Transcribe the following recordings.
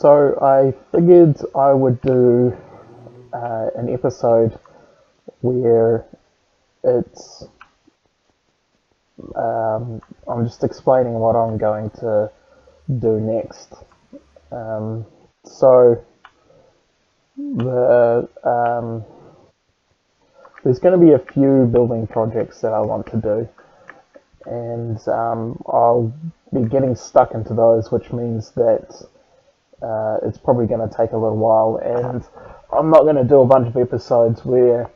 So I figured I would do an episode where it's I'm just explaining what I'm going to do next. Um, so the there's going to be a few building projects that I want to do, and I'll be getting stuck into those, which means that it's probably going to take a little while, and I'm not going to do a bunch of episodes where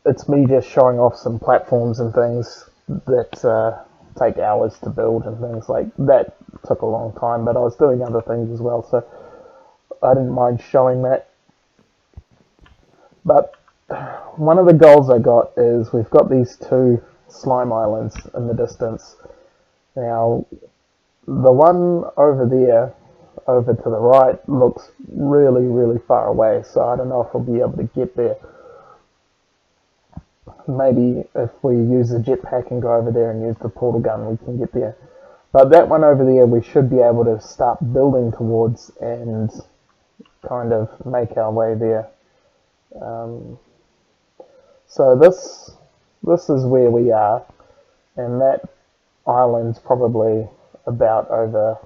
it's me just showing off some platforms and things that take hours to build and things like that. Took a long time, but I was doing other things as well, so I didn't mind showing that. But one of the goals I got is we've got these two slime islands in the distance. Now, the one over there, over to the right, looks really, really far away, so I don't know if I'll be able to get there. Maybe if we use the jetpack and go over there and use the portal gun, we can get there. But that one over there, we should be able to start building towards and kind of make our way there. So this is where we are, and that island's probably about over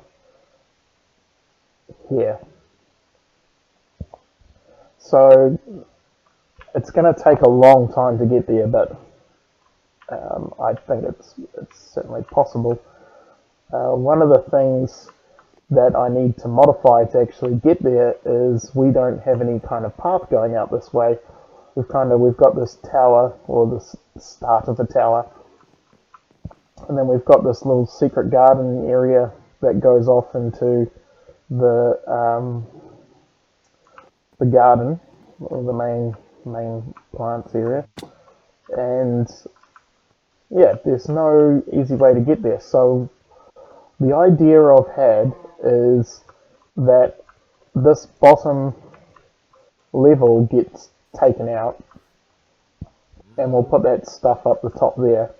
here. So it's going to take a long time to get there, but I think it's certainly possible. One of the things that I need to modify to actually get there is we don't have any kind of path going out this way. We've got this tower, or the start of the tower, and then we've got this little secret garden area that goes off into the garden, or the main plants area, and yeah, there's no easy way to get there. So the idea I've had is that this bottom level gets taken out, and we'll put that stuff up the top there,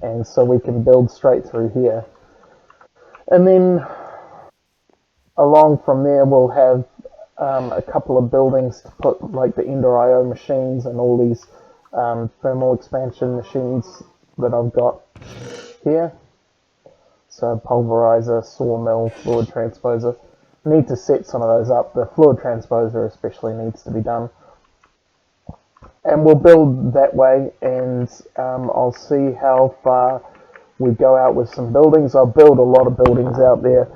and so we can build straight through here. And then along from there we'll have a couple of buildings to put, like the Ender IO machines and all these thermal expansion machines that I've got here. So pulverizer, sawmill, fluid transposer. Need to set some of those up. The fluid transposer especially needs to be done. And we'll build that way, and I'll see how far we go out with some buildings. I'll build a lot of buildings out there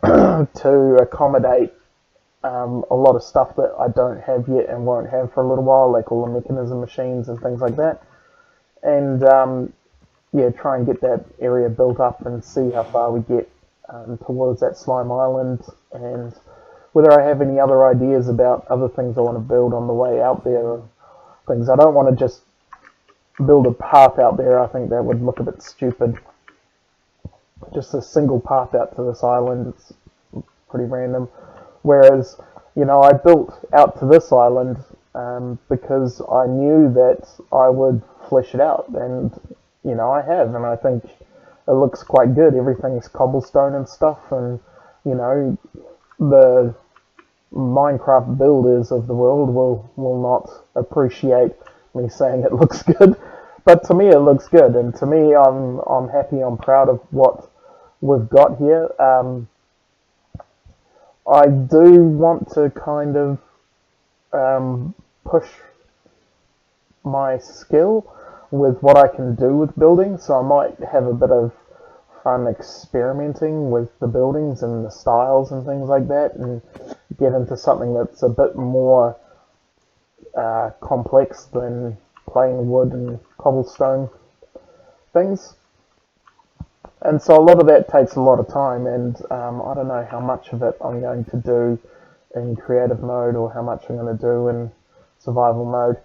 to accommodate a lot of stuff that I don't have yet and won't have for a little while, like all the mechanism machines and things like that. And yeah, try and get that area built up and see how far we get towards that slime island, and whether I have any other ideas about other things I want to build on the way out there. Things I don't want to just build a path out there. I think that would look a bit stupid. Just a single path out to this island, it's pretty random. Whereas, you know, I built out to this island because I knew that I would flesh it out, and you know, I have, and I think it looks quite good. Everything's cobblestone and stuff, and you know, the Minecraft builders of the world will not appreciate me saying it looks good, but to me it looks good, and to me I'm happy, I'm proud of what we've got here. I do want to kind of push my skill with what I can do with buildings, so I might have a bit of fun experimenting with the buildings and the styles and things like that, and get into something that's a bit more complex than plain wood and cobblestone things. And so a lot of that takes a lot of time, and I don't know how much of it I'm going to do in creative mode or how much I'm going to do in survival mode.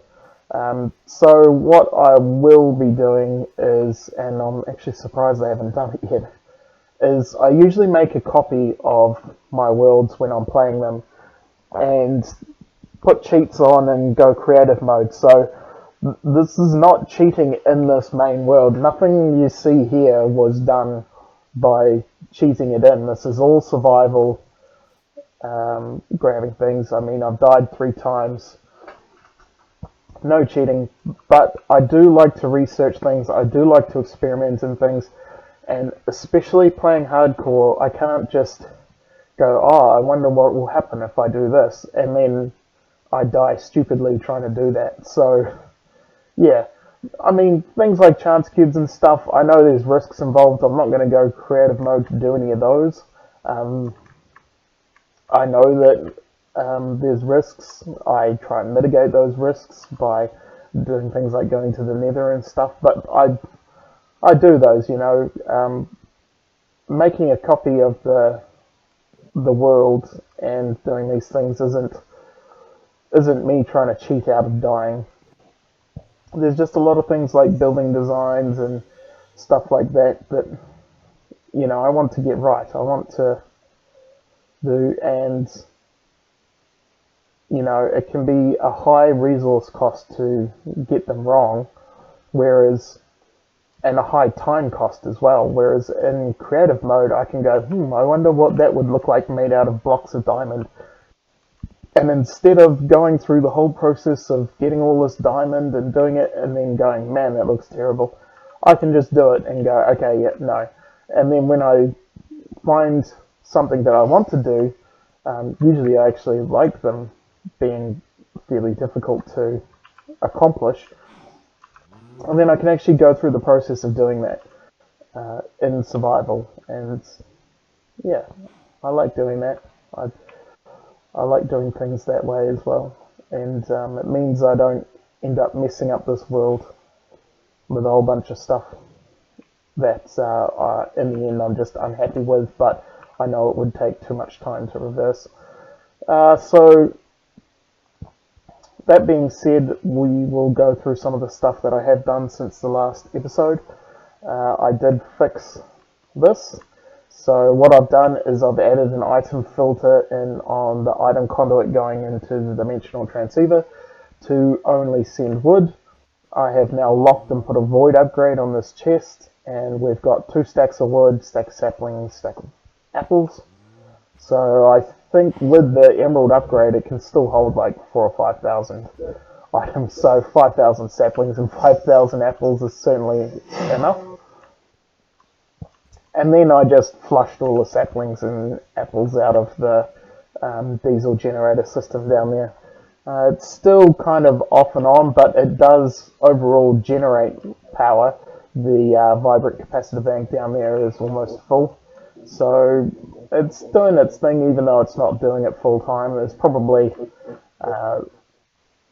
So what I will be doing is, and I'm actually surprised I haven't done it yet, is I usually make a copy of my worlds when I'm playing them and put cheats on and go creative mode. So this is not cheating in this main world. Nothing you see here was done by cheating it in. This is all survival, grabbing things. I mean, I've died 3 times. No cheating, but I do like to research things. I do like to experiment in things, and especially playing hardcore, I can't just go, oh, I wonder what will happen if I do this, and then I die stupidly trying to do that. So, yeah. I mean, things like chance cubes and stuff, I know there's risks involved. I'm not going to go creative mode to do any of those. I know that there's risks. I try and mitigate those risks by doing things like going to the nether and stuff, but I do those, you know. Making a copy of the world and doing these things isn't me trying to cheat out of dying. There's just a lot of things like building designs and stuff like that that, you know, I want to get right. I want to do, and, you know, it can be a high resource cost to get them wrong, whereas, and a high time cost as well, whereas in creative mode I can go, I wonder what that would look like made out of blocks of diamond. And instead of going through the whole process of getting all this diamond and doing it and then going, man, that looks terrible, I can just do it and go, okay, yeah, no. And then when I find something that I want to do, usually I actually like them being fairly difficult to accomplish. And then I can actually go through the process of doing that in survival. And yeah, I like doing that. I like doing things that way as well, and it means I don't end up messing up this world with a whole bunch of stuff that in the end I'm just unhappy with, but I know it would take too much time to reverse. So that being said, we will go through some of the stuff that I have done since the last episode. I did fix this. So what I've done is I've added an item filter in on the item conduit going into the dimensional transceiver to only send wood. I have now locked and put a void upgrade on this chest, and we've got 2 stacks of wood, stack of saplings, stack of apples. So I think with the emerald upgrade it can still hold like 4,000 or 5,000 items, so 5,000 saplings and 5,000 apples is certainly enough. And then I just flushed all the saplings and apples out of the diesel generator system down there. It's still kind of off and on, but it does overall generate power. The vibrant capacitor bank down there is almost full. So it's doing its thing even though it's not doing it full time. There's probably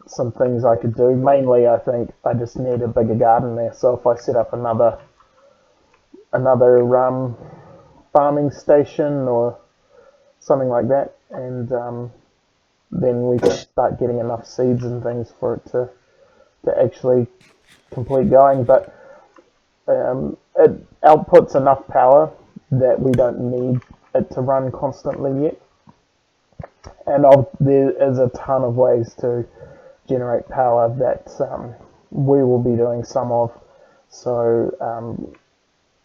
some things I could do. Mainly I think I just need a bigger garden there. So if I set up another farming station or something like that, and then we can start getting enough seeds and things for it to actually complete going. But it outputs enough power that we don't need it to run constantly yet. And there is a ton of ways to generate power that we will be doing some of. So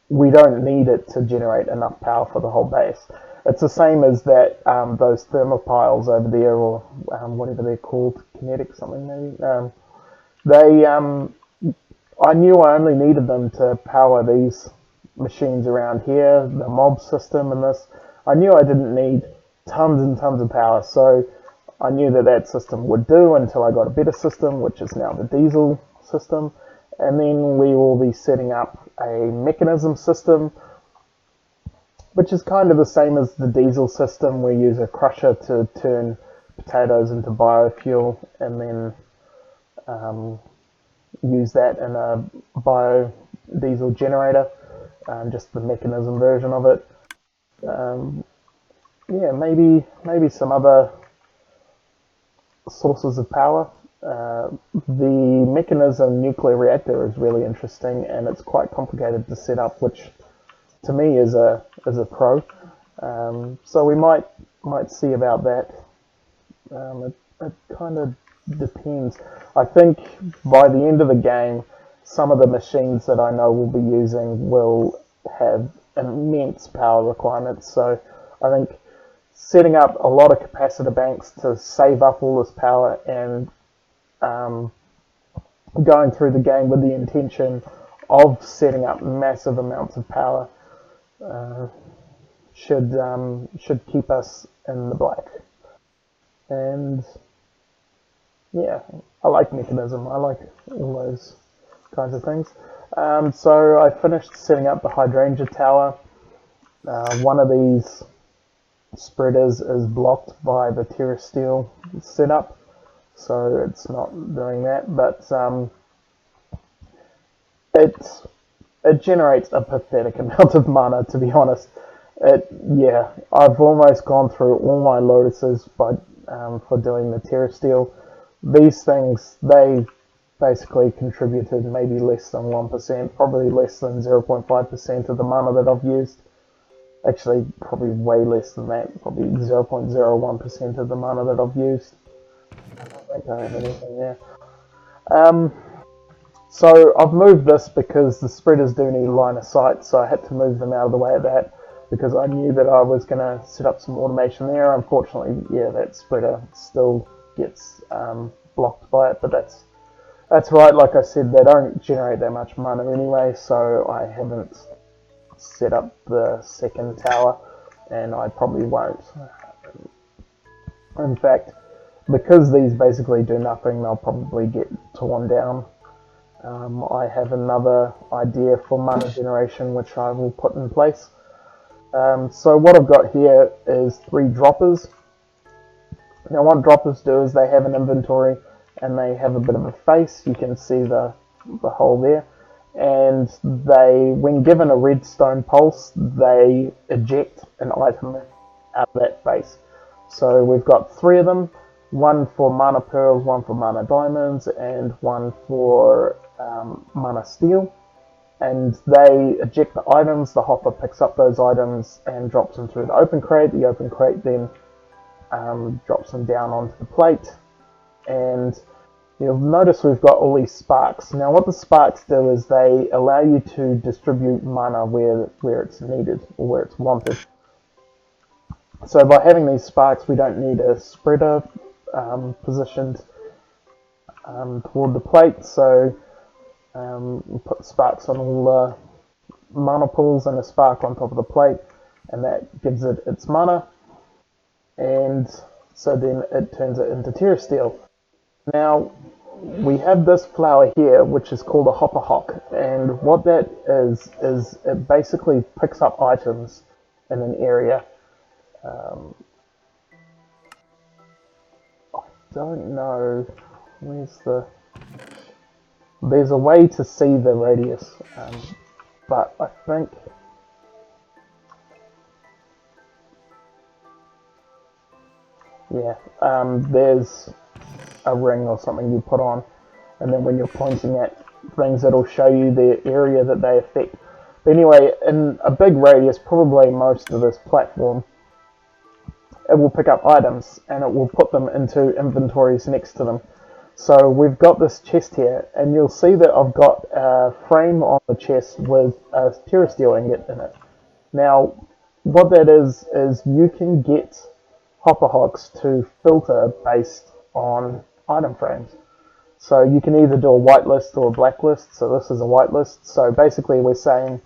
we don't need it to generate enough power for the whole base. It's the same as that those thermopiles over there, or whatever they're called, kinetic something maybe. I knew I only needed them to power these machines around here, the mob system and this. I knew I didn't need tons and tons of power, so I knew that system would do until I got a better system, which is now the diesel system. And then we will be setting up a mechanism system, which is kind of the same as the diesel system. We use a crusher to turn potatoes into biofuel, and then use that in a biodiesel generator, just the mechanism version of it. Yeah, maybe some other sources of power. The mechanism nuclear reactor is really interesting, and it's quite complicated to set up, which to me is a pro. So we might see about that. It kind of depends. I think by the end of the game, some of the machines that I know we'll be using will have immense power requirements. So I think setting up a lot of capacitor banks to save up all this power and going through the game with the intention of setting up massive amounts of power should keep us in the black. And yeah, I like mechanism. I like all those kinds of things. So I finished setting up the hydrangea tower. One of these spreaders is blocked by the terrestrial setup, so it's not doing that. But it generates a pathetic amount of mana, to be honest. Yeah, I've almost gone through all my lotuses for doing the terrestrial. These things, they basically contributed maybe less than 1%, probably less than 0.5% of the mana that I've used. Actually, probably way less than that, probably 0.01% of the mana that I've used. I don't think I have anything there. So I've moved this because the spreaders do need line of sight, so I had to move them out of the way of that because I knew that I was going to set up some automation there. Unfortunately, yeah, that spreader still gets blocked by it, but that's right. Like I said, they don't generate that much mana anyway, so I haven't set up the second tower, and I probably won't. In fact, because these basically do nothing, they'll probably get torn down. I have another idea for mana generation which I will put in place. So what I've got here is 3 droppers. Now what droppers do is they have an inventory and they have a bit of a face. You can see the hole there. And they, when given a redstone pulse, they eject an item out of that face. So we've got 3 of them. One for mana pearls, one for mana diamonds, and one for mana steel. And they eject the items. The hopper picks up those items and drops them through the open crate. The open crate then drops them down onto the plate. And you'll notice we've got all these sparks. Now what the sparks do is they allow you to distribute mana where it's needed or where it's wanted. So by having these sparks, we don't need a spreader positioned toward the plate. So we put sparks on all the mana pools and a spark on top of the plate, and that gives it its mana. And so then it turns it into terrasteel. Now we have this flower here which is called a hopper hock, and what that is it basically picks up items in an area. I don't know, there's a way to see the radius, but I think there's a ring or something you put on, and then when you're pointing at things it'll show you the area that they affect. But anyway, in a big radius, probably most of this platform, it will pick up items and it will put them into inventories next to them. So we've got this chest here, and you'll see that I've got a frame on the chest with a terrasteel ingot in it. Now what that is you can get hopper hocks to filter based on item frames. So you can either do a whitelist or a blacklist. So this is a whitelist. So basically we're saying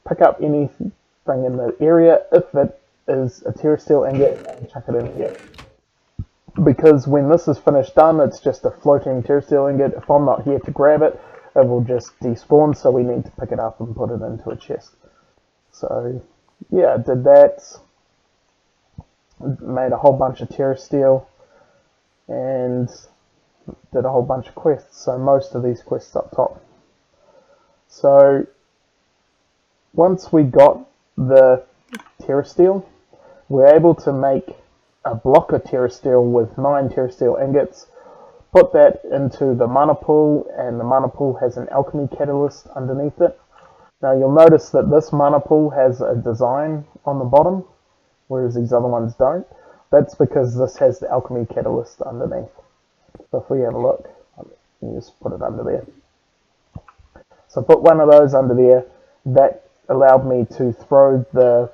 pick up anything in the area if it is a terrasteel ingot and chuck it in here. Because when this is finished done, it's just a floating terrasteel ingot. If I'm not here to grab it, it will just despawn, so we need to pick it up and put it into a chest. So yeah, I did that. Made a whole bunch of terrasteel and did a whole bunch of quests. So most of these quests up top. So once we got the terrasteel, we're able to make a block of terrasteel with 9 terrasteel ingots, put that into the mana pool, and the mana pool has an alchemy catalyst underneath it. Now you'll notice that this mana pool has a design on the bottom, whereas these other ones don't. That's because this has the alchemy catalyst underneath. So if we have a look, you just put it under there. So put one of those under there. That allowed me to throw the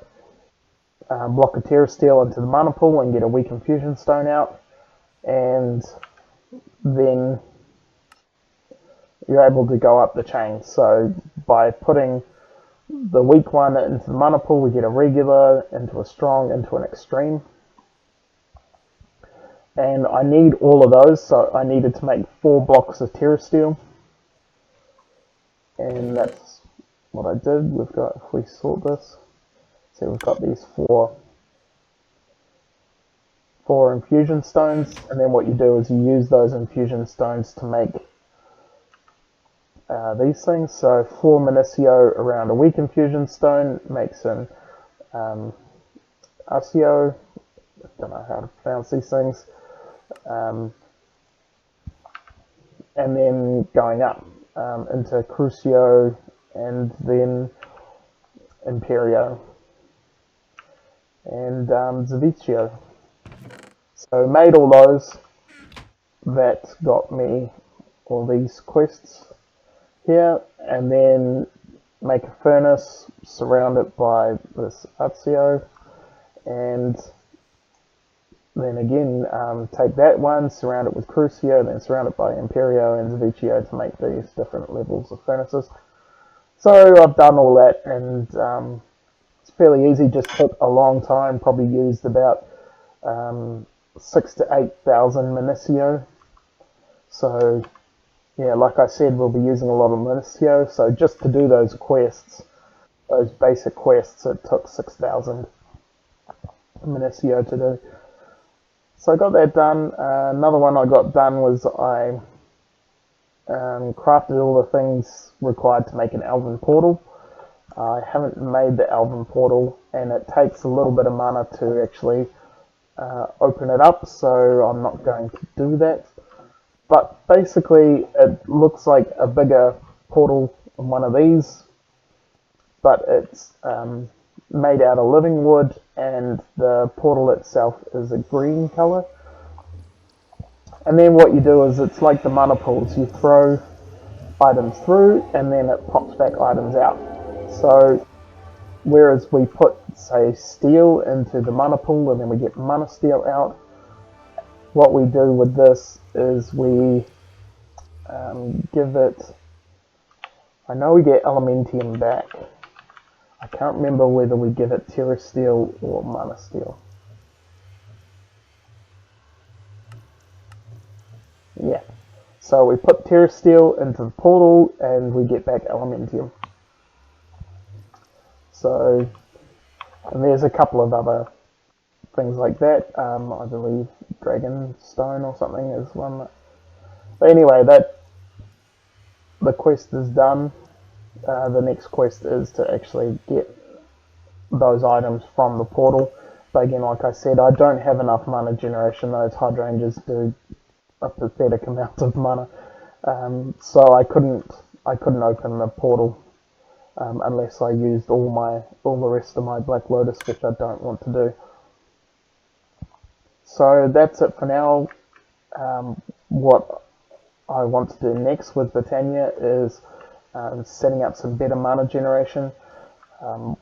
block of Terra Steel into the mana pool and get a weak infusion stone out, and then you're able to go up the chain. So by putting the weak one into the mana pool, we get a regular, into a strong, into an extreme. And I need all of those, so I needed to make 4 blocks of Terra Steel. And that's what I did. We've got, if we sort this, so we've got these four infusion stones, and then what you do is you use those infusion stones to make these things. So 4 Minicio around a weak infusion stone makes an Arcio, I don't know how to pronounce these things, and then going up into Crucio and then Imperio and Zavicchio. So made all those. That got me all these quests here, and then make a furnace, surround it by this Arcio, and then again take that one, surround it with Crucio, then surround it by Imperio and Zavicchio to make these different levels of furnaces. So I've done all that, and it's fairly easy, just took a long time, probably used about 6,000 to 8,000 Minicio. So yeah, like I said, we'll be using a lot of Minicio, so just to do those quests, those basic quests, it took 6,000 Minicio to do. So I got that done. Another one I got done was I crafted all the things required to make an Elven Portal. I haven't made the Elven Portal, and it takes a little bit of mana to actually open it up, so I'm not going to do that. But basically, it looks like a bigger portal than one of these, but it's made out of living wood, and the portal itself is a green color. And then what you do is, it's like the mana pools. You throw items through, and then it pops back items out. So whereas we put, say, steel into the mana pool, and then we get mana steel out, what we do with this is we give it, I know we get Elementium back. I can't remember whether we give it Terra Steel or Mana Steel. Yeah. So we put Terra Steel into the portal and we get back Elementium. So, and there's a couple of other things like that. I believe Dragon Stone or something is one. But anyway, the quest is done. The next quest is to actually get those items from the portal. But again, like I said, I don't have enough mana generation. Those hydrangeas do a pathetic amount of mana, so I couldn't open the portal unless I used all the rest of my Black Lotus, which I don't want to do. So that's it for now. What I want to do next with Britannia is setting up some better mana generation.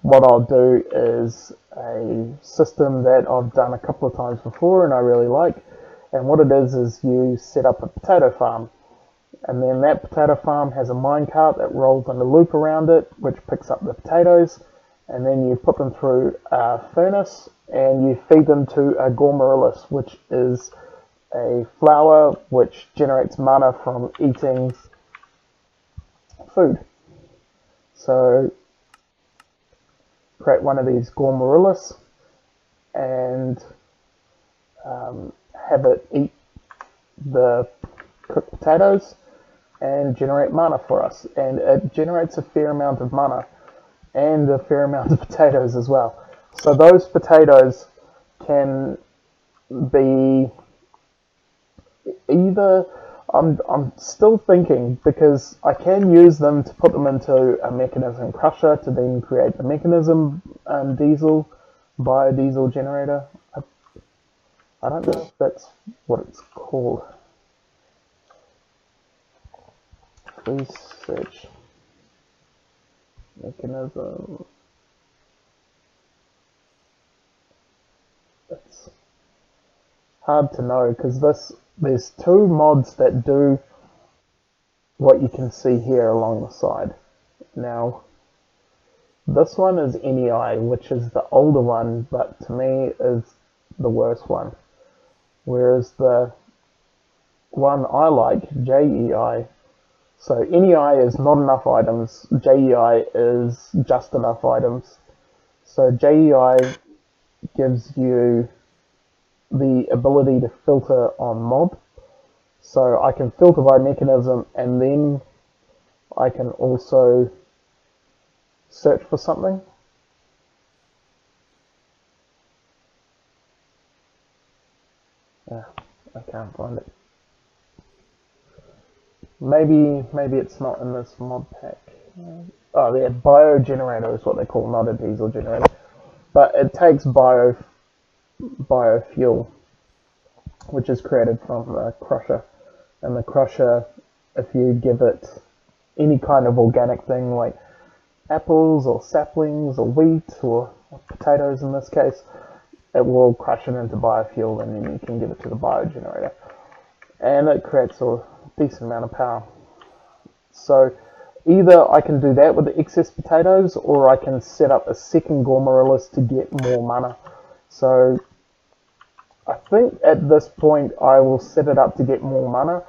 What I'll do is a system that I've done a couple of times before and I really like, and what it is you set up a potato farm, and then that potato farm has a minecart that rolls in a loop around it, which picks up the potatoes, and then you put them through a furnace and you feed them to a Gormorillus, which is a flower which generates mana from eating food. So create one of these Gormorillus and have it eat the cooked potatoes and generate mana for us. And it generates a fair amount of mana and a fair amount of potatoes as well. So those potatoes can be either, I'm still thinking, because I can use them to put them into a mechanism crusher to then create the mechanism biodiesel generator. I don't know if that's what it's called. Please search. Mechanism. It's hard to know because there's two mods that do what you can see here along the side. Now, this one is NEI, which is the older one, but to me is the worst one. Whereas the one I like, JEI, so NEI is not enough items, JEI is just enough items. So JEI gives you the ability to filter on mob. So I can filter by mechanism and then I can also search for something. Yeah, I can't find it. Maybe it's not in this mod pack. Oh, yeah, biogenerator is what they call, not a diesel generator. But it takes biofuel, which is created from the crusher. And the crusher, if you give it any kind of organic thing like apples or saplings or wheat or potatoes in this case, it will crush it into biofuel and then you can give it to the biogenerator. And it creates a decent amount of power. So either I can do that with the excess potatoes or I can set up a second Gormarillas to get more mana. So I think at this point I will set it up to get more mana.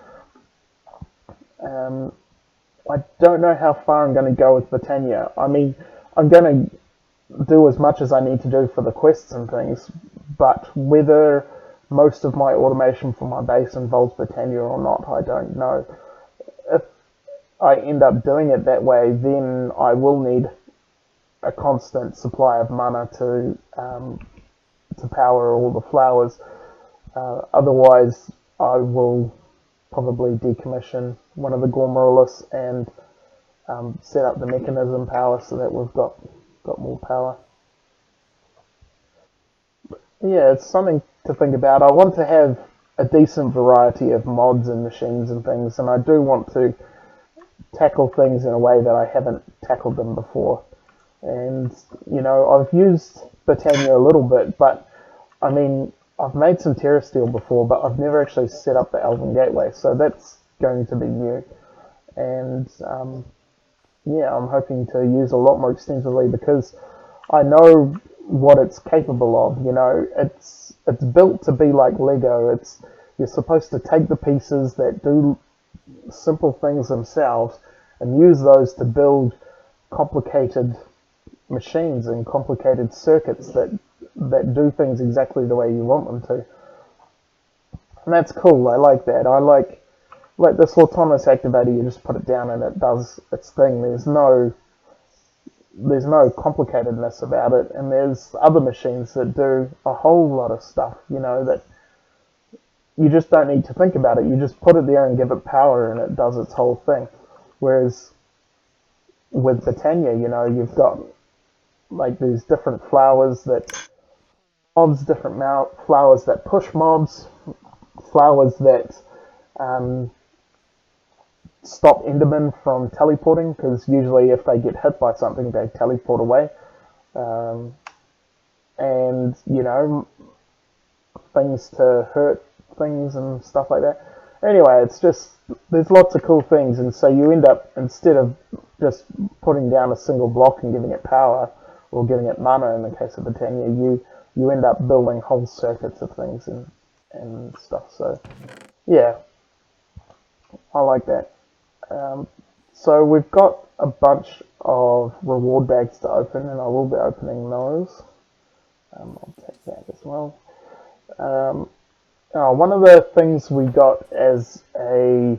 I don't know how far I'm going to go with Britannia. I mean, I'm going to do as much as I need to do for the quests and things, but whether most of my automation for my base involves Britannia or not, I don't know. If I end up doing it that way, then I will need a constant supply of mana to power all the flowers. Otherwise, I will probably decommission one of the Gormarillas and set up the mechanism power so that we've got more power. Yeah, it's something to think about. I want to have a decent variety of mods and machines and things, and I do want to tackle things in a way that I haven't tackled them before. And, I've used Britannia a little bit, but, I mean, I've made some Terra Steel before, but I've never actually set up the Elven Gateway, so that's going to be new. And, yeah, I'm hoping to use a lot more extensively because I know what it's capable of. It's built to be like Lego. You're supposed to take the pieces that do simple things themselves and use those to build complicated machines and complicated circuits that do things exactly the way you want them to. And that's cool. I like that. I like this autonomous activator. You just put it down and it does its thing. There's no complicatedness about it, and there's other machines that do a whole lot of stuff, that you just don't need to think about it. You just put it there and give it power and it does its whole thing. Whereas with Britannia, you've got like these different flowers that different flowers that push mobs, flowers that stop Endermen from teleporting, because usually if they get hit by something, they teleport away. And, things to hurt things and stuff like that. Anyway, it's just, there's lots of cool things, and so you end up, instead of just putting down a single block and giving it power, or giving it mana in the case of Britannia, you end up building whole circuits of things and stuff. So, yeah, I like that. So we've got a bunch of reward bags to open, and I will be opening those. I'll take that as well. One of the things we got as a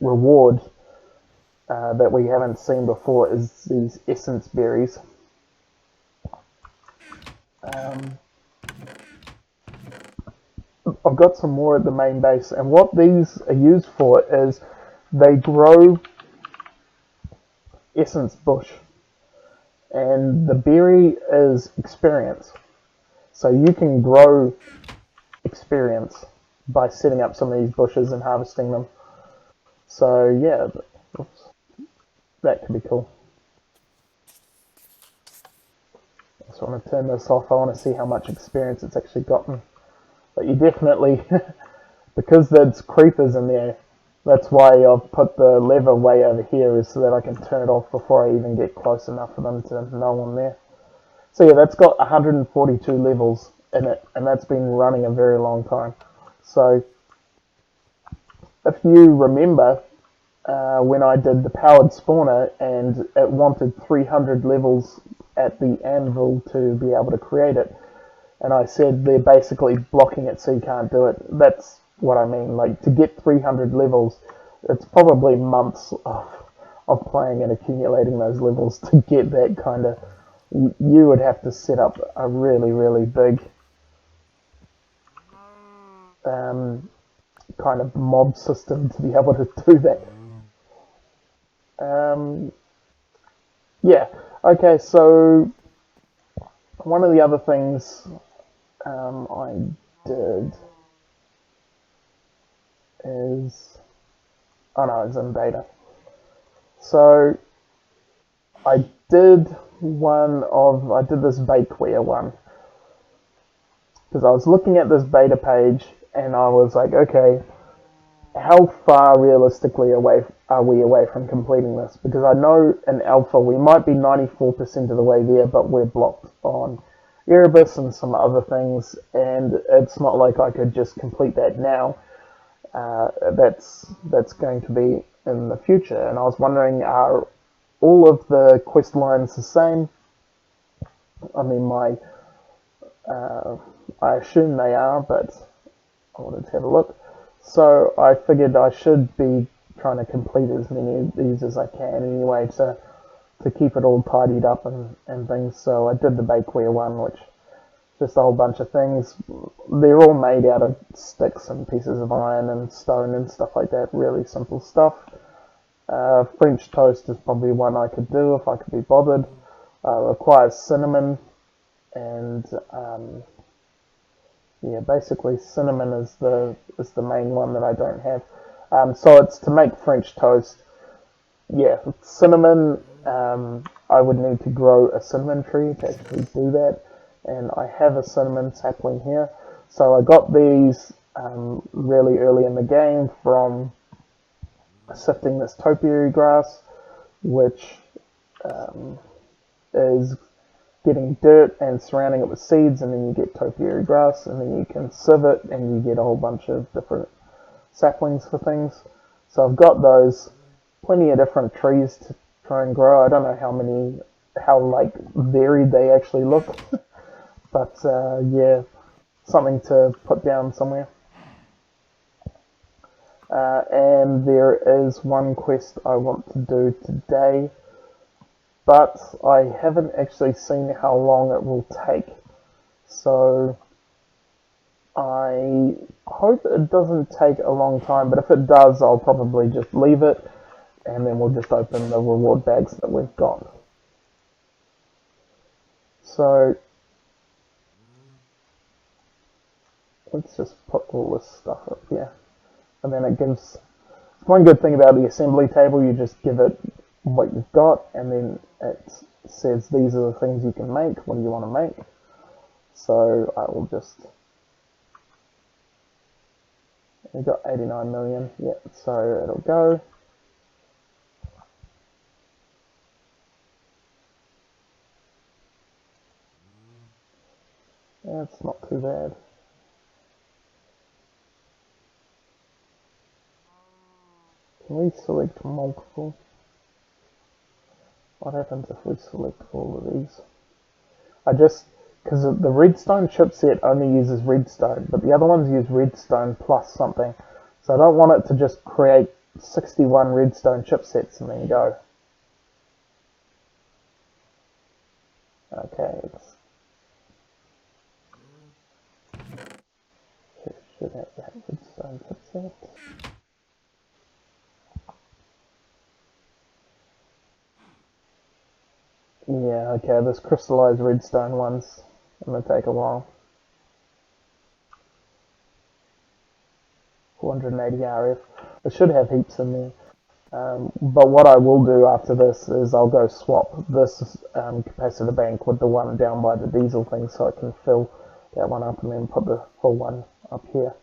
reward that we haven't seen before is these essence berries. I've got some more at the main base, and what these are used for is they grow essence bush, and the berry is experience. So you can grow experience by setting up some of these bushes and harvesting them. So yeah, that could be cool. So I want to turn this off. I want to see how much experience it's actually gotten. But you definitely, because there's creepers in there, that's why I've put the lever way over here, is so that I can turn it off before I even get close enough for them to know I'm there. So yeah, that's got 142 levels in it, and that's been running a very long time. So if you remember, when I did the powered spawner and it wanted 300 levels at the anvil to be able to create it, and I said they're basically blocking it so you can't do it. That's what I mean. Like, to get 300 levels, it's probably months of playing and accumulating those levels to get that kind of... You would have to set up a really, really big kind of mob system to be able to do that. Yeah, okay, so one of the other things I did is... Oh no, it's in beta. So I did this bakeware one, because I was looking at this beta page and I was like, okay, how far realistically are we away from completing this? Because I know in alpha we might be 94% of the way there, but we're blocked on Erebus and some other things, and it's not like I could just complete that now. That's going to be in the future, and I was wondering, are all of the quest lines the same? I mean, I assume they are, but I wanted to have a look. So I figured I should be trying to complete as many of these as I can anyway, to keep it all tidied up and things. So I did the bakeware one, which is just a whole bunch of things. They're all made out of sticks and pieces of iron and stone and stuff like that. Really simple stuff. French toast is probably one I could do if I could be bothered. Requires cinnamon, and yeah, basically cinnamon is the main one that I don't have. So it's to make French toast. Yeah, cinnamon. I would need to grow a cinnamon tree to actually do that, and I have a cinnamon sapling here. So I got these really early in the game from sifting this topiary grass, which is getting dirt and surrounding it with seeds, and then you get topiary grass, and then you can sieve it and you get a whole bunch of different saplings for things. So I've got those, plenty of different trees to try and grow. I don't know how like varied they actually look, but yeah, something to put down somewhere. And there is one quest I want to do today, but I haven't actually seen how long it will take. So I hope it doesn't take a long time, but if it does, I'll probably just leave it, and then we'll just open the reward bags that we've got. So let's just put all this stuff up here. And then it gives... One good thing about the assembly table, you just give it what you've got, and then it says these are the things you can make. What do you want to make? So I will just... We've got 89 million. Yeah, so it'll go. Yeah, it's not too bad. Can we select multiple? What happens if we select all of these? Because the redstone chipset only uses redstone, but the other ones use redstone plus something. So I don't want it to just create 61 redstone chipsets and then go. Okay, it should have that redstone chipset. Yeah, okay, this crystallized redstone one's gonna take a while. 480 RF. It should have heaps in there. But what I will do after this is I'll go swap this capacitor bank with the one down by the diesel thing so I can fill that one up and then put the full one up here.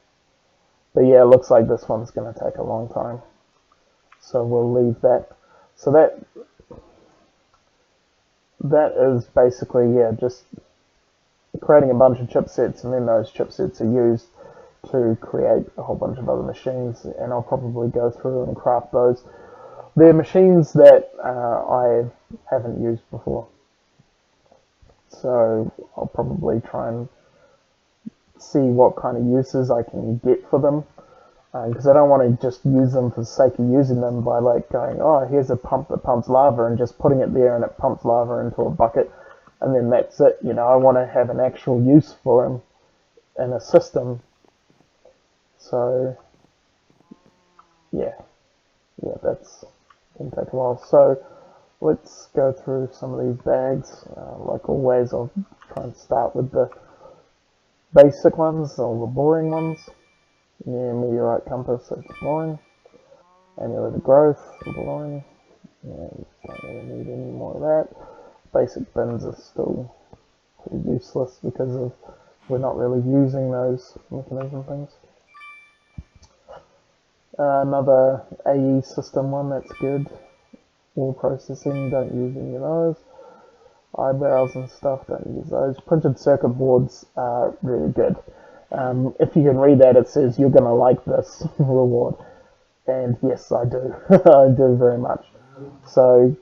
But yeah, it looks like this one's going to take a long time. So we'll leave that. So that is basically, yeah, just creating a bunch of chipsets, and then those chipsets are used to create a whole bunch of other machines, and I'll probably go through and craft those. They're machines that I haven't used before, so I'll probably try and see what kind of uses I can get for them, because I don't want to just use them for the sake of using them by like going, oh, here's a pump that pumps lava, and just putting it there and it pumps lava into a bucket, and then that's it. You know, I want to have an actual use for them in a system. So yeah, that's going to take a while. So let's go through some of these bags. Like always, I'll try and start with the basic ones, or the boring ones. Yeah, meteorite compass, that's boring. Amulet of growth, boring. Yeah, don't really need any more of that. Basic bins are still pretty useless because of we're not really using those mechanism things. Another AE system one, that's good. Ore processing, don't use any of those. Eyebrows and stuff, don't use those. Printed circuit boards are really good. If you can read that, it says you're going to like this reward. And yes, I do. I do very much. So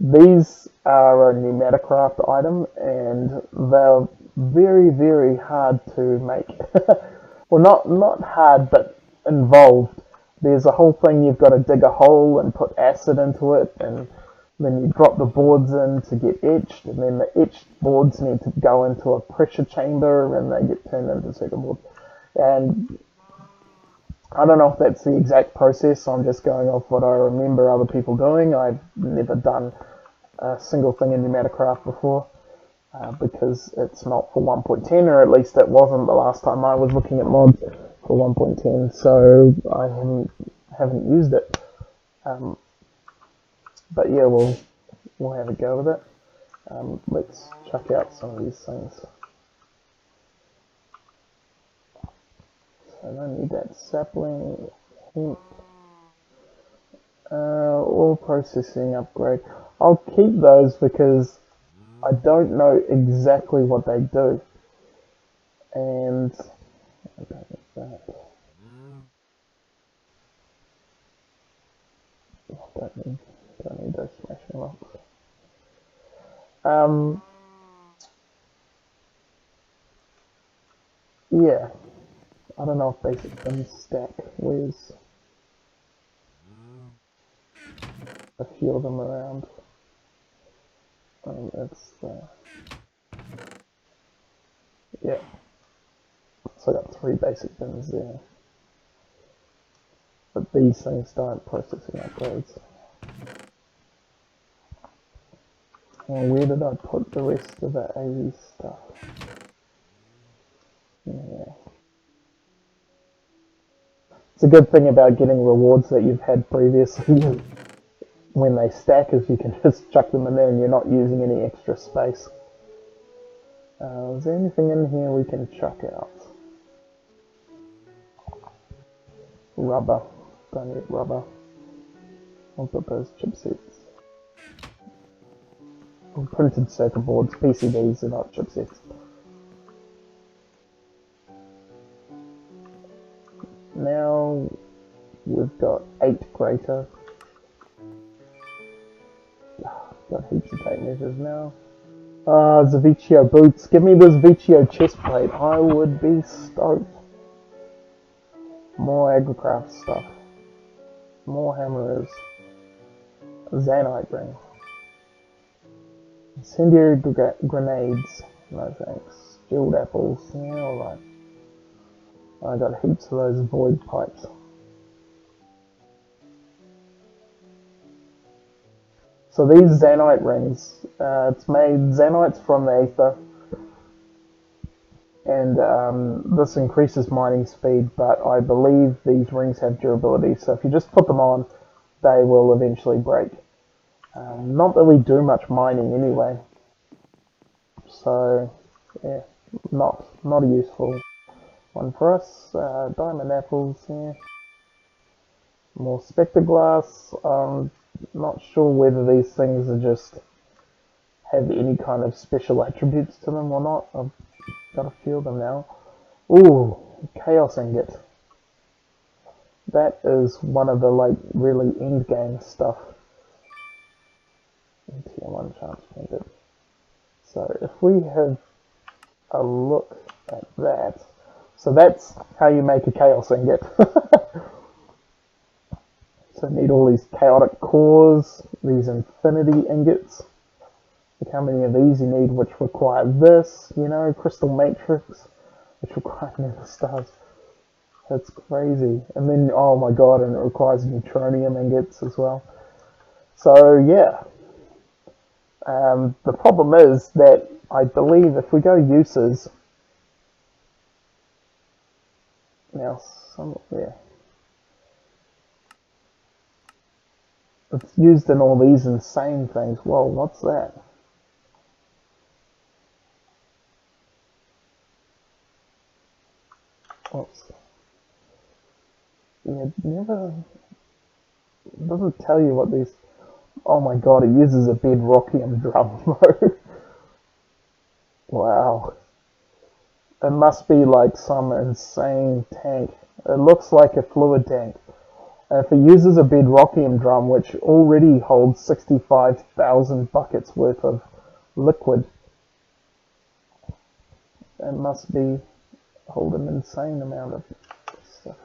these are a Pneumatikraft item, and they're very, very hard to make. Well, not hard, but involved. There's a whole thing, you've got to dig a hole and put acid into it, and then you drop the boards in to get etched, and then the etched boards need to go into a pressure chamber, and they get turned into circuit boards. And I don't know if that's the exact process, I'm just going off what I remember other people doing. I've never done a single thing in Pneumatikraft before, because it's not for 1.10, or at least it wasn't the last time I was looking at mods for 1.10, so I haven't used it. But yeah, we'll have a go with it. Let's check out some of these things. So I don't need that sapling, hemp, ore processing upgrade. I'll keep those because I don't know exactly what they do. And I don't need that. Don't need those smashing rocks. Yeah, I don't know if basic things stack. Where's a few of them around? It's yeah. So I got 3 basic bins there, but these things start processing upgrades. Well, where did I put the rest of the AE stuff? Yeah. It's a good thing about getting rewards that you've had previously when they stack is you can just chuck them in there and you're not using any extra space. Is there anything in here we can chuck out? Rubber. Don't need rubber. I'll put those chipsets. Printed circuit boards. PCBs are not chipsets. Now we've got 8 greater. Got heaps of tape measures now. Zavicchio boots. Give me this Vicchio chest plate. I would be stoked. More agricraft stuff. More hammers. Zanite ring. Incendiary grenades. No thanks. Jeweled apples. Yeah, alright. I got heaps of those void pipes. So these Zanite rings, it's made Zanites from the Aether, and this increases mining speed, but I believe these rings have durability, so if you just put them on, they will eventually break. Not that we do much mining anyway, so yeah, not a useful one for us. Diamond apples, yeah. More spectre glass. Not sure whether these things are just have any kind of special attributes to them or not. I've got a few of them now. Ooh, chaos ingot. That is one of the like really end game stuff. Tier 1 chance pointed. So if we have a look at that, so that's how you make a chaos ingot. So need all these chaotic cores, these infinity ingots. Look how many of these you need which require this, you know, crystal matrix, which require nether stars. That's crazy. And then, oh my god, and it requires neutronium ingots as well. So yeah. The problem is that I believe if we go uses, now somewhere, it's used in all these insane things. Whoa, what's that? Oops. Yeah, it doesn't tell you what these. Oh my god, it uses a bedrockium drum though. Wow. It must be like some insane tank. It looks like a fluid tank. And if it uses a bedrockium drum, which already holds 65,000 buckets worth of liquid, it must be hold an insane amount of stuff.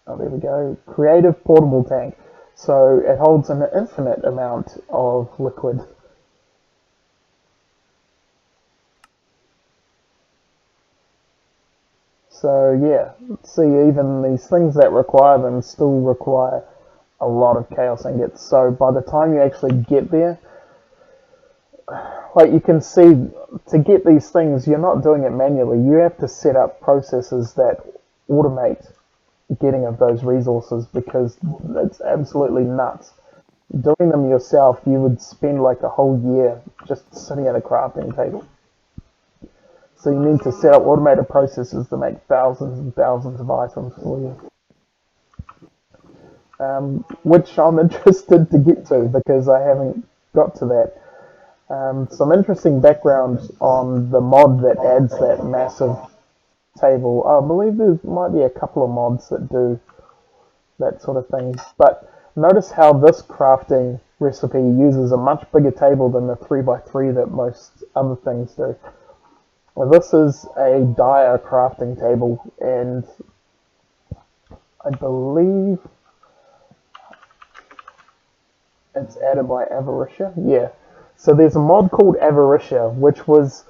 Oh, there we go. Creative portable tank. So it holds an infinite amount of liquid. So yeah, see, even these things that require them still require a lot of chaos ingots. So by the time you actually get there, like you can see, to get these things, you're not doing it manually. You have to set up processes that automate getting of those resources because it's absolutely nuts. Doing them yourself, you would spend like a whole year just sitting at a crafting table. So you need to set up automated processes to make thousands and thousands of items for you. Which I'm interested to get to because I haven't got to that. Some interesting background on the mod that adds that massive table. I believe there might be a couple of mods that do that sort of thing. But notice how this crafting recipe uses a much bigger table than the 3x3 that most other things do. Well, this is a dire crafting table, and I believe it's added by Avaricia. Yeah. So there's a mod called Avaricia, which was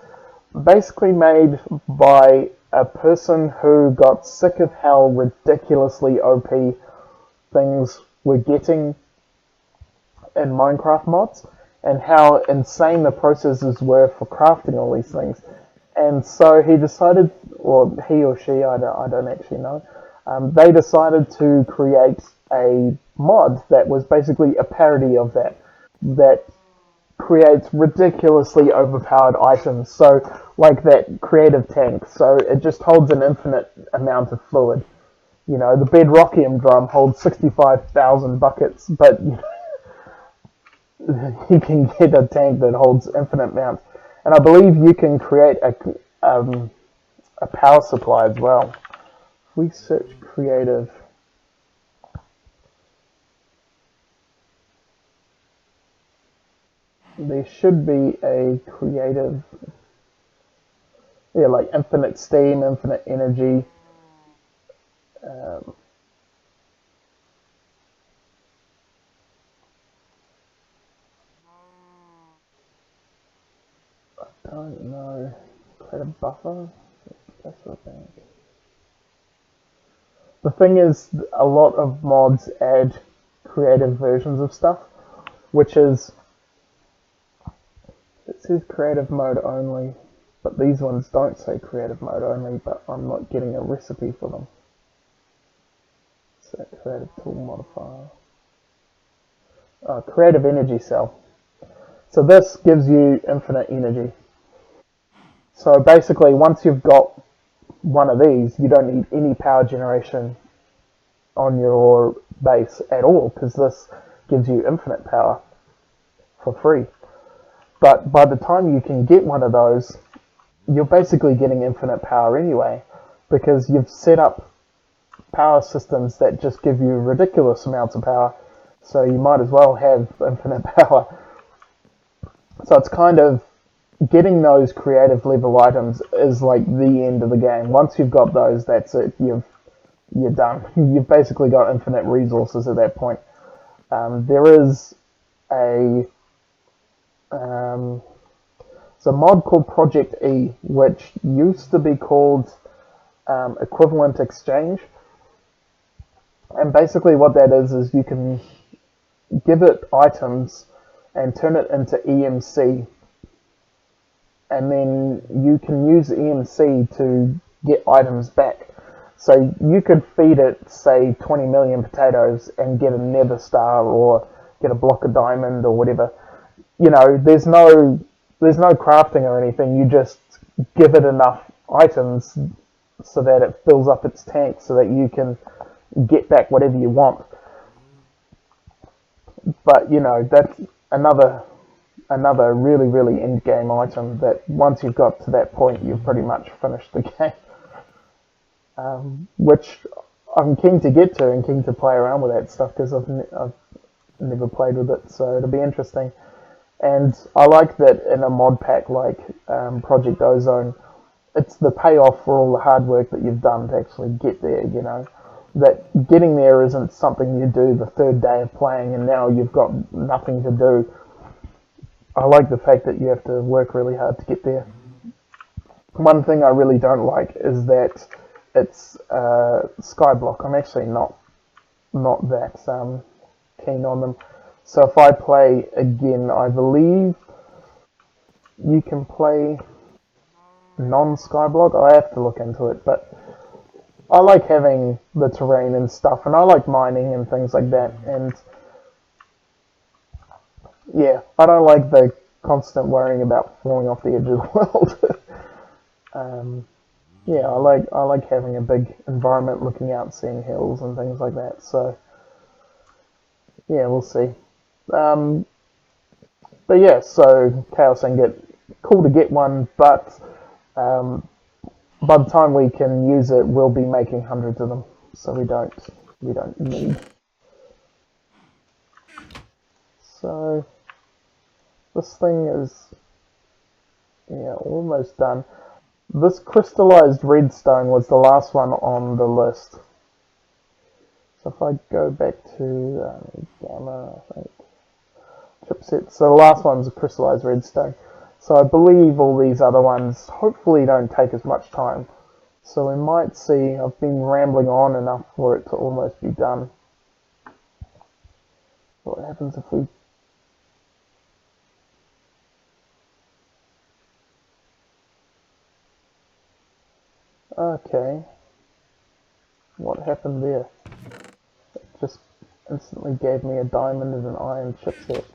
basically made by a person who got sick of how ridiculously OP things were getting in Minecraft mods and how insane the processes were for crafting all these things. And so he decided, or he or she, I don't actually know, they decided to create a mod that was basically a parody of that creates ridiculously overpowered items. So, like that creative tank, so it just holds an infinite amount of fluid. You know, the bedrockium drum holds 65,000 buckets, but you know, you can get a tank that holds infinite amounts. And I believe you can create a power supply as well. If we search creative, there should be a creative, yeah, like infinite steam, infinite energy. I don't know. Create a buffer? That sort of thing. The thing is, a lot of mods add creative versions of stuff, which is, it says creative mode only, but these ones don't say creative mode only, but I'm not getting a recipe for them. Creative tool modifier. Creative energy cell. So this gives you infinite energy. So basically, once you've got one of these, you don't need any power generation on your base at all, because this gives you infinite power for free. But by the time you can get one of those, you're basically getting infinite power anyway, because you've set up power systems that just give you ridiculous amounts of power, so you might as well have infinite power. So it's kind of getting those creative level items is like the end of the game. Once you've got those, that's it. You're done. You've basically got infinite resources at that point. There is a it's a mod called Project E, which used to be called Equivalent Exchange, and basically what that is you can give it items and turn it into EMC, and then you can use EMC to get items back. So you could feed it, say, 20 million potatoes and get a nether star or get a block of diamond or whatever. You know, there's no crafting or anything. You just give it enough items so that it fills up its tank so that you can get back whatever you want. But you know, that's another really, really end game item that once you've got to that point, you've pretty much finished the game. Which I'm keen to get to and keen to play around with that stuff, because I've never played with it, so it'll be interesting. And I like that in a mod pack like Project Ozone, it's the payoff for all the hard work that you've done to actually get there, you know. That getting there isn't something you do the third day of playing and now you've got nothing to do. I like the fact that you have to work really hard to get there. One thing I really don't like is that it's Skyblock. I'm actually not that keen on them. So if I play again, I believe you can play non-Skyblock. I have to look into it, but I like having the terrain and stuff, and I like mining and things like that, and yeah, I don't like the constant worrying about falling off the edge of the world. Yeah, I like having a big environment, looking out, seeing hills and things like that. So yeah, we'll see. Um, but yeah, so Chaos Ingot, cool to get one, but by the time we can use it, we'll be making hundreds of them, so we don't need. So this thing is, yeah, almost done. This crystallized redstone was the last one on the list. So if I go back to gamma, I think, chipsets. So the last one's a crystallized redstone. So I believe all these other ones hopefully don't take as much time. So we might see, I've been rambling on enough for it to almost be done. What happens if we... Okay. What happened there? It just instantly gave me a diamond and an iron chipset.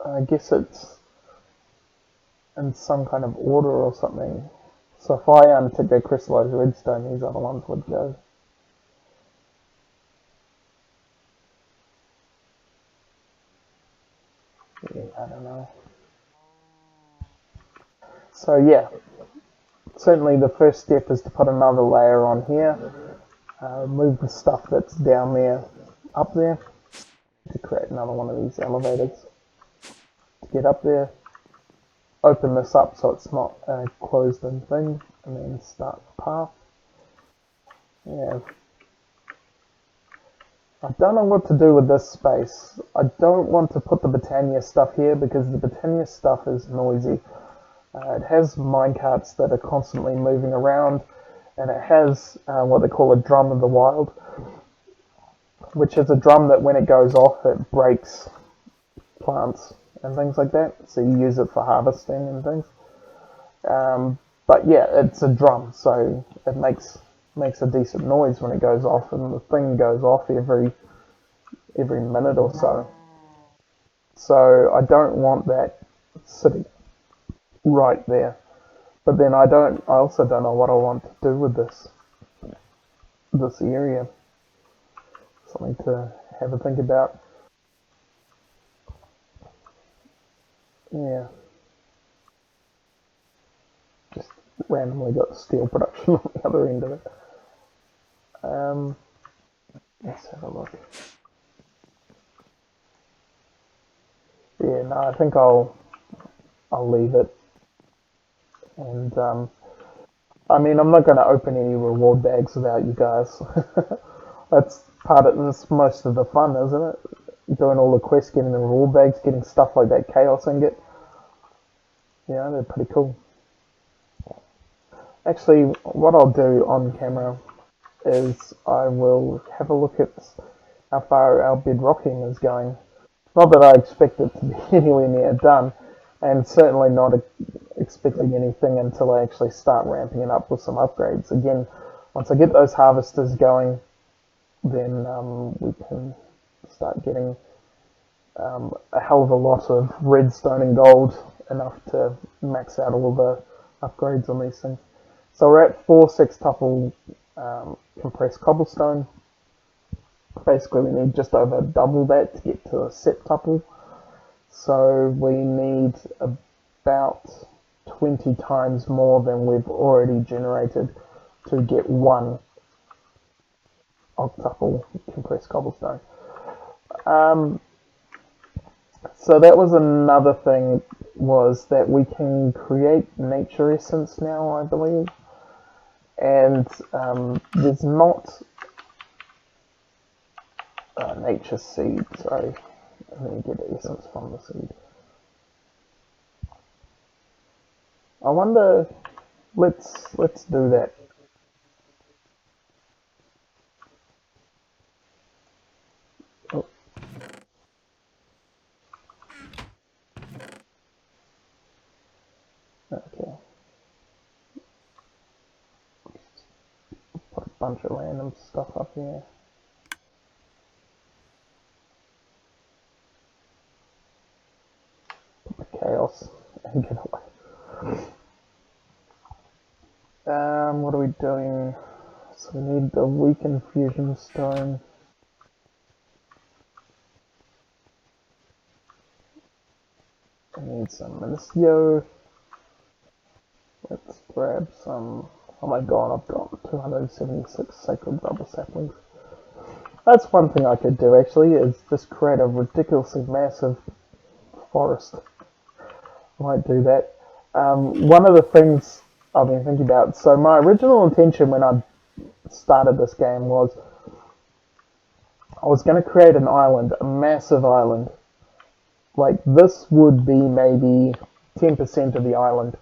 I guess it's in some kind of order or something. So if I untick that crystallized redstone, these other ones would go. Yeah, I don't know. So yeah, certainly the first step is to put another layer on here. Move the stuff that's down there up there to create another one of these elevators to get up there. Open this up so it's not a closed-in thing, and then start the path. Yeah. I don't know what to do with this space. I don't want to put the Britannia stuff here because the Britannia stuff is noisy. It has minecarts that are constantly moving around, and it has what they call a drum of the wild, which is a drum that when it goes off it breaks plants and things like that, so you use it for harvesting and things. But yeah, it's a drum, so it makes a decent noise when it goes off, and the thing goes off every minute or so. So I don't want that sitting right there. But then I also don't know what I want to do with this area. Something to have a think about. Yeah, just randomly got steel production on the other end of it. Um, let's have a look. Yeah, no, I think I'll leave it. And I mean, I'm not going to open any reward bags without you guys. That's most of the fun, isn't it? Doing all the quests, getting the reward bags, getting stuff like that chaos ingot. Yeah, they're pretty cool. Actually, what I'll do on camera is I will have a look at how far our bedrocking is going. Not that I expect it to be anywhere near done, and certainly not expecting anything until I actually start ramping it up with some upgrades. Again, once I get those harvesters going, then we can start getting a hell of a lot of redstone and gold, enough to max out all the upgrades on these things. So we're at 4 sextuple compressed cobblestone. Basically, we need just over double that to get to a septuple. So we need about 20 times more than we've already generated to get one octuple compressed cobblestone. So that was another thing, was that we can create nature essence now, I believe. And there's not nature seed, sorry. Let me get essence from the seed. I wonder, let's do that. Oh, okay. Put a bunch of random stuff up here. Put the chaos and get away. What are we doing? So we need the weakened fusion stone. I need some Ministio. Let's grab some. Oh my god, I've got 276 sacred rubber saplings. That's one thing I could do actually, is just create a ridiculously massive forest. I might do that. One of the things I've been thinking about, so my original intention when I started this game was I was going to create an island, a massive island. Like this would be maybe 10% of the island.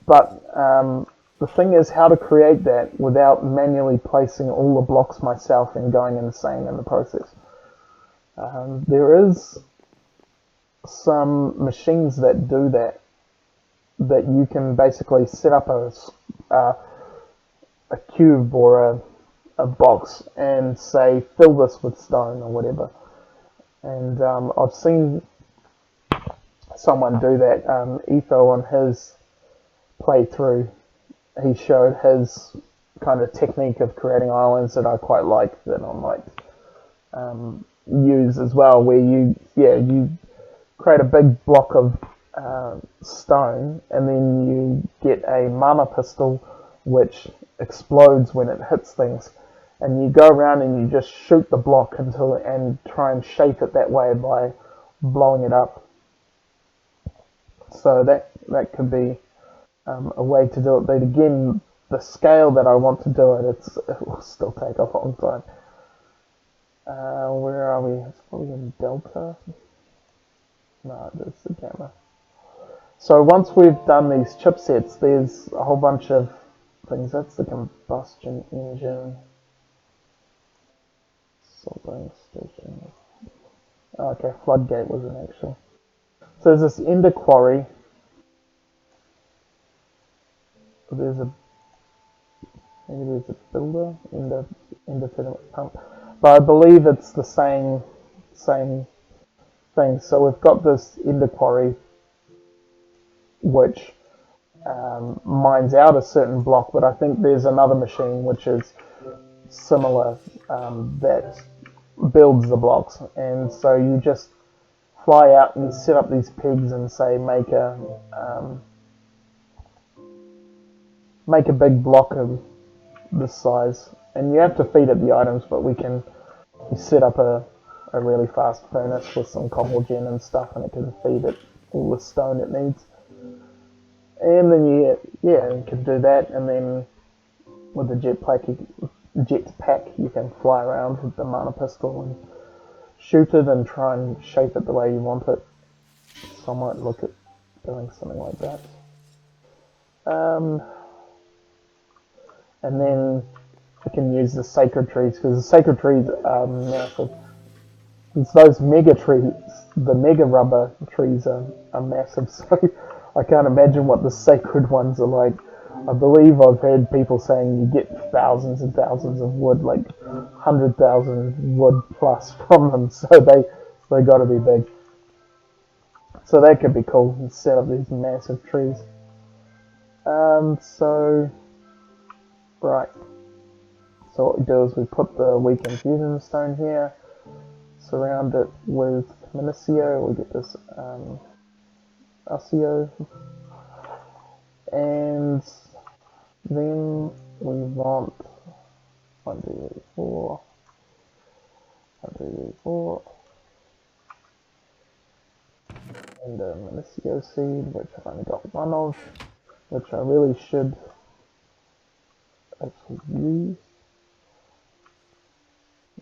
But the thing is how to create that without manually placing all the blocks myself and going insane in the process. There is some machines that do that, that you can basically set up a cube or a box and say fill this with stone or whatever. And I've seen someone do that. Etho on his playthrough, he showed his kind of technique of creating islands that I quite like, that I might use as well, where you create a big block of stone and then you get a mana pistol which explodes when it hits things, and you go around and you just shoot the block until and try and shape it that way by blowing it up. So that could be a way to do it. But again, the scale that I want to do it, it will still take a long time. Where are we? It's probably in Delta. No, that's the camera. So once we've done these chipsets, there's a whole bunch of things. That's the combustion engine. Salting station. Okay, floodgate was an actual. So there's this ender quarry. So maybe there's a builder independent pump, but I believe it's the same thing. So we've got this ender quarry which mines out a certain block, but I think there's another machine which is similar that builds the blocks, and so you just fly out and set up these pigs and say make a big block of this size, and you have to feed it the items, but we set up a really fast furnace with some cobble gen and stuff, and it can feed it all the stone it needs. And then you can do that, and then with the jetpack you can fly around with the mana pistol and shoot it and try and shape it the way you want it. So I might look at doing something like that. And then we can use the sacred trees, because the sacred trees are massive. It's those mega trees, the mega rubber trees are massive, so I can't imagine what the sacred ones are like. I believe I've heard people saying you get thousands and thousands of wood, like 100,000 wood plus from them, so they got to be big. So that could be cool, instead of these massive trees. Right. So what we do is we put the weakened fusion stone here, surround it with Minicio, we get this Osseo, and then we want 1, 2, 3, 4, 1, 2, 3, 4, and a Minicio seed, which I've only got one of, which I really should actually use.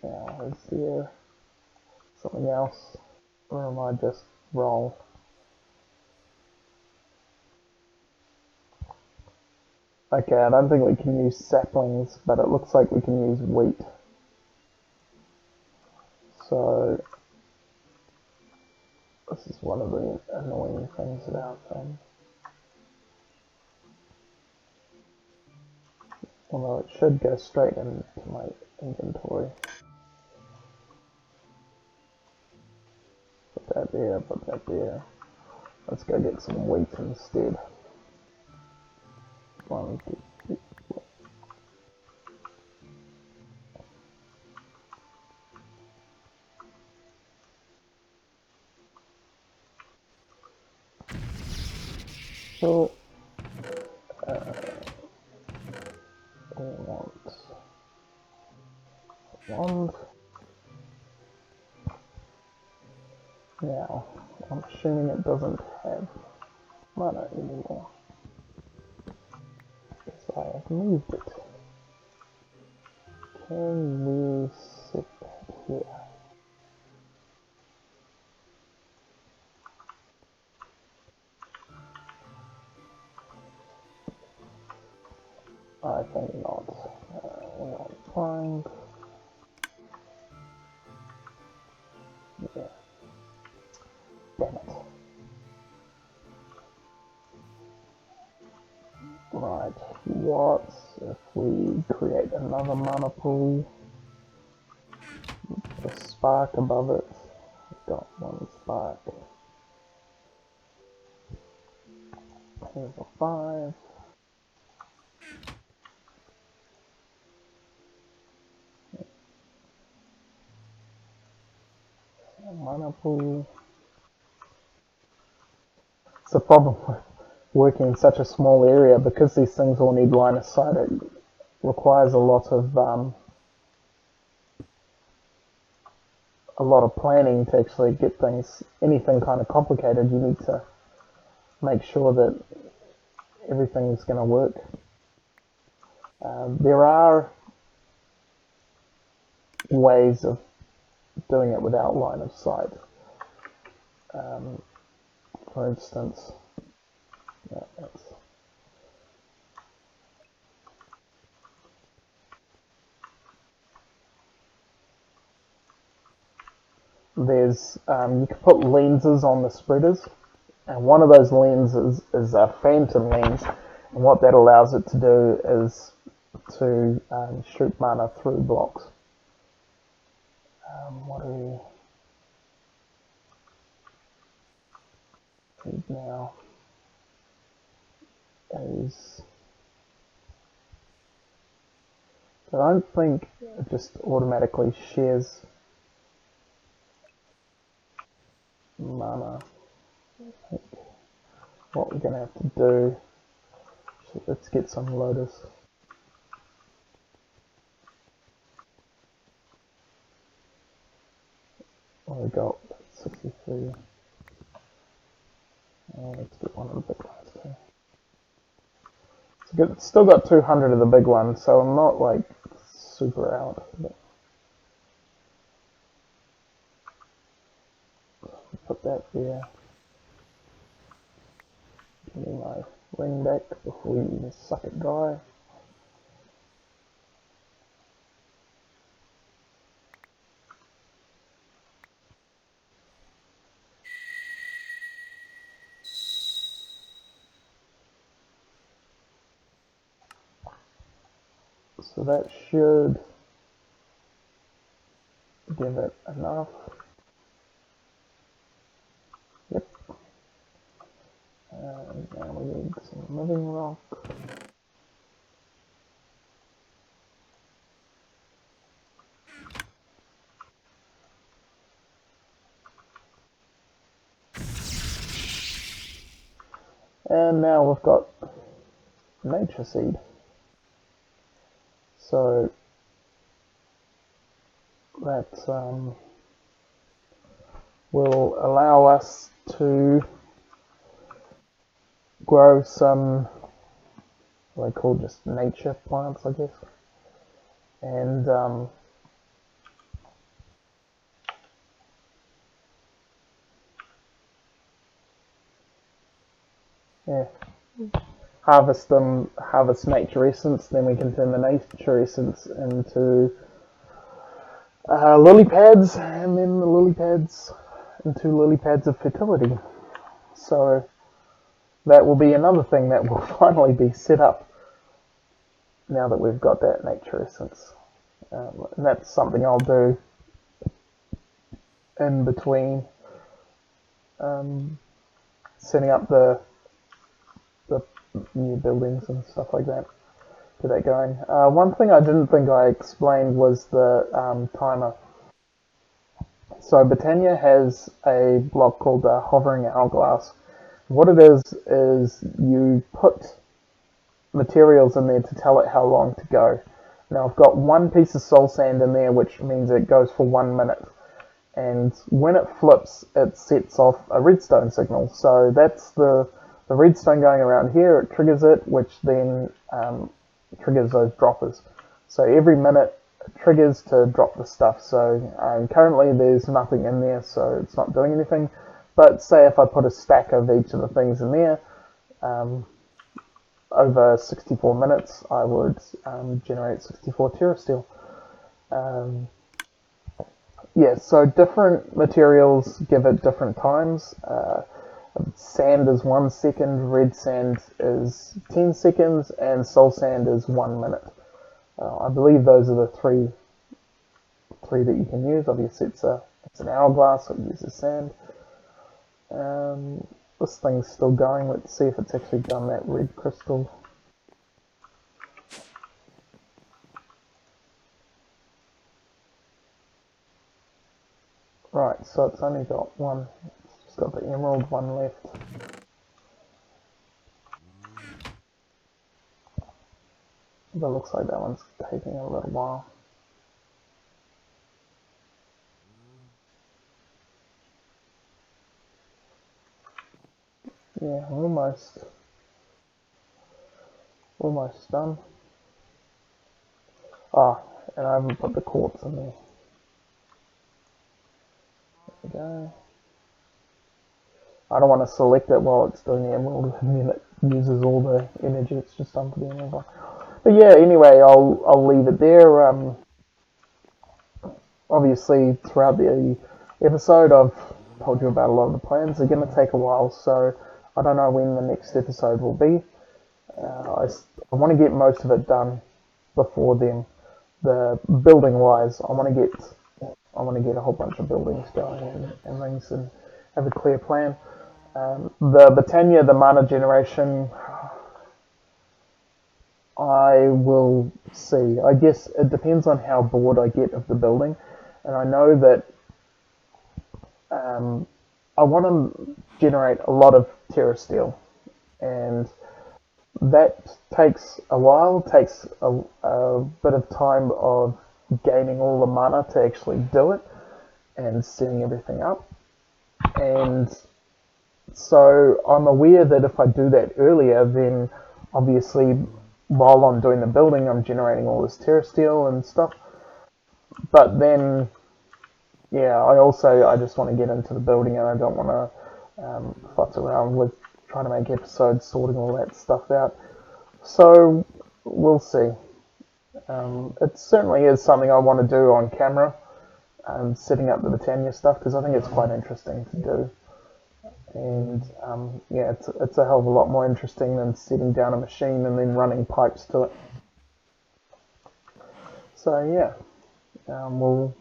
Now, is there something else, or am I just wrong? Okay, I don't think we can use saplings, but it looks like we can use wheat. So, this is one of the annoying things about them. Although it should go straight into my inventory. Put that there, put that there. Let's go get some wheat instead. 1, 2, 3, 4. So, we want wand. Now, I'm assuming it doesn't have mana anymore, because I have moved it. Can we sit here? I think not. We want find. Yeah. Damn it. Right, what if we create another mana pool? A spark above it. We've got 1 spark. Here's a 5. A mana pool. It's the problem with working in such a small area, because these things all need line of sight. It requires a lot of planning to actually get anything kind of complicated. You need to make sure that everything is going to work. There are ways of doing it without line of sight. For instance, there's you can put lenses on the spreaders, and one of those lenses is a phantom lens, And what that allows it to do is to shoot mana through blocks. What do we need now? Is I don't think it just automatically shares mana. I think what we're going to have to do, so let's get some loaders. Oh, we got 63. Let's get one of the big ones too. It's still got 200 of the big ones, so I'm not like super out. But put that there. Give me my ring back before you even suck it dry. So that should give it enough. Yep. And now we need some living rock. And now we've got nature seed. So that will allow us to grow some, what they call just nature plants, I guess. And yeah, harvest them, harvest nature essence, then we can turn the nature essence into lily pads, and then the lily pads into lily pads of fertility. So that will be another thing that will finally be set up now that we've got that nature essence. And that's something I'll do in between setting up the new buildings and stuff like that. Get that going. One thing I didn't think I explained was the timer. So Britannia has a block called the hovering hourglass. What it is you put materials in there to tell it how long to go. Now I've got one piece of soul sand in there, which means it goes for 1 minute. And when it flips, it sets off a redstone signal. So that's the redstone going around here. It triggers it, which then triggers those droppers. So every minute it triggers to drop the stuff. So currently there's nothing in there, so it's not doing anything. But say if I put a stack of each of the things in there, over 64 minutes, I would generate 64 terasteel. Yeah, so different materials give it different times. Sand is 1 second, red sand is 10 seconds, and soul sand is 1 minute. I believe those are the three that you can use. Obviously, it's an hourglass, so it uses sand. This thing's still going. Let's see if it's actually done that red crystal. Right, so it's only got one. It's just got the emerald one left. But it looks like that one's taking a little while. Yeah, almost done. Ah, and I haven't put the quartz in there. There we go. I don't want to select it while it's doing the emerald, and then it uses all the energy it's just done for the emerald. But yeah, anyway, I'll leave it there. Obviously, throughout the episode, I've told you about a lot of the plans. They're going to take a while, so I don't know when the next episode will be. I want to get most of it done before then. The building wise, I want to get a whole bunch of buildings going and things and have a clear plan. The Britannia, the mana generation, I will see. I guess it depends on how bored I get of the building, and I know that I want to generate a lot of Terra Steel, and that takes a while. Takes a bit of time of gaining all the mana to actually do it and setting everything up. And so I'm aware that if I do that earlier, then obviously while I'm doing the building, I'm generating all this Terra Steel and stuff. But then, yeah, I just want to get into the building, and I don't want to futz around with trying to make episodes, sorting all that stuff out. So we'll see. It certainly is something I want to do on camera, setting up the Britannia stuff, because I think it's quite interesting to do. And yeah, it's a hell of a lot more interesting than setting down a machine and then running pipes to it. So yeah, we'll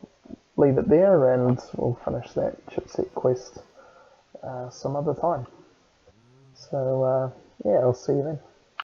leave it there, and we'll finish that chipset quest some other time. So yeah, I'll see you then.